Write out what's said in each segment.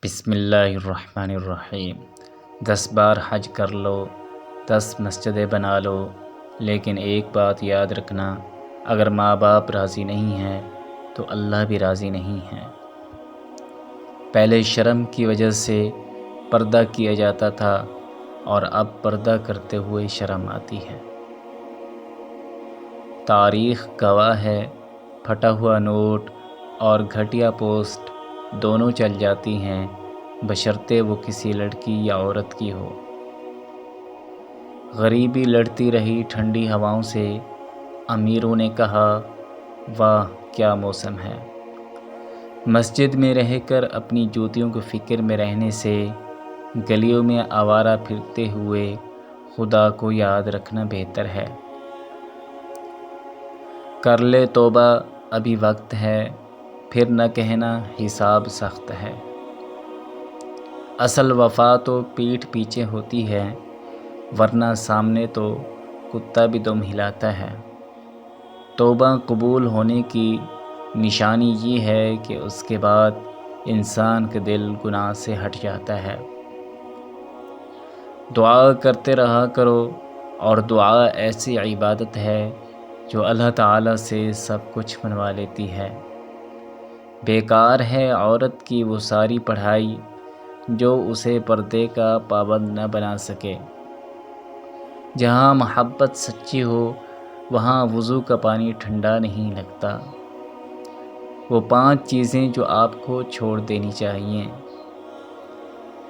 بسم اللہ الرحمن الرحیم۔ 10 بار حج کر لو، 10 مسجدیں بنا لو، لیکن ایک بات یاد رکھنا، اگر ماں باپ راضی نہیں ہیں تو اللہ بھی راضی نہیں ہے۔ پہلے شرم کی وجہ سے پردہ کیا جاتا تھا اور اب پردہ کرتے ہوئے شرم آتی ہے۔ تاریخ گواہ ہے، پھٹا ہوا نوٹ اور گھٹیا پوسٹ دونوں چل جاتی ہیں، بشرطے وہ کسی لڑکی یا عورت کی ہو۔ غریبی لڑتی رہی ٹھنڈی ہواؤں سے، امیروں نے کہا واہ کیا موسم ہے۔ مسجد میں رہ کر اپنی جوتیوں کی فکر میں رہنے سے گلیوں میں آوارہ پھرتے ہوئے خدا کو یاد رکھنا بہتر ہے۔ کر لے توبہ ابھی وقت ہے، پھر نہ کہنا حساب سخت ہے۔ اصل وفا تو پیٹھ پیچھے ہوتی ہے، ورنہ سامنے تو کتا بھی دم ہلاتا ہے۔ توبہ قبول ہونے کی نشانی یہ ہے کہ اس کے بعد انسان کا دل گناہ سے ہٹ جاتا ہے۔ دعا کرتے رہا کرو، اور دعا ایسی عبادت ہے جو اللہ تعالیٰ سے سب کچھ منوا لیتی ہے۔ بیکار ہے عورت کی وہ ساری پڑھائی جو اسے پردے کا پابند نہ بنا سکے۔ جہاں محبت سچی ہو وہاں وضو کا پانی ٹھنڈا نہیں لگتا۔ وہ 5 چیزیں جو آپ کو چھوڑ دینی چاہیے۔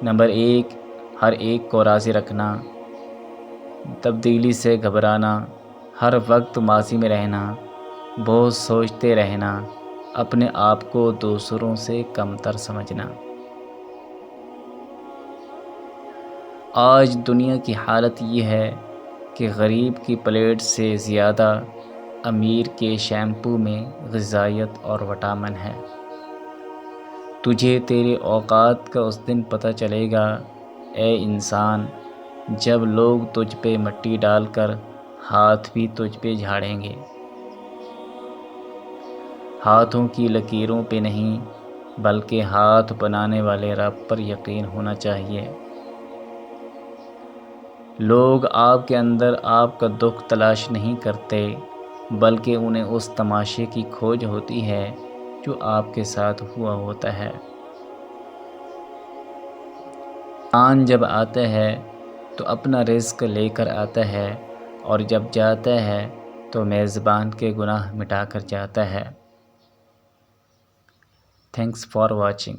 نمبر 1، ہر ایک کو راضی رکھنا، تبدیلی سے گھبرانا، ہر وقت ماضی میں رہنا، بہت سوچتے رہنا، اپنے آپ کو دوسروں سے کمتر سمجھنا۔ آج دنیا کی حالت یہ ہے کہ غریب کی پلیٹ سے زیادہ امیر کے شیمپو میں غذائیت اور وٹامن ہے۔ تجھے تیرے اوقات کا اس دن پتہ چلے گا اے انسان، جب لوگ تجھ پہ مٹی ڈال کر ہاتھ بھی تجھ پہ جھاڑیں گے۔ ہاتھوں کی لکیروں پہ نہیں بلکہ ہاتھ بنانے والے رب پر یقین ہونا چاہیے۔ لوگ آپ کے اندر آپ کا دکھ تلاش نہیں کرتے، بلکہ انہیں اس تماشے کی کھوج ہوتی ہے جو آپ کے ساتھ ہوا ہوتا ہے۔ انسان جب آتا ہے تو اپنا رزق لے کر آتا ہے، اور جب جاتا ہے تو میزبان کے گناہ مٹا کر جاتا ہے۔ Thanks for watching.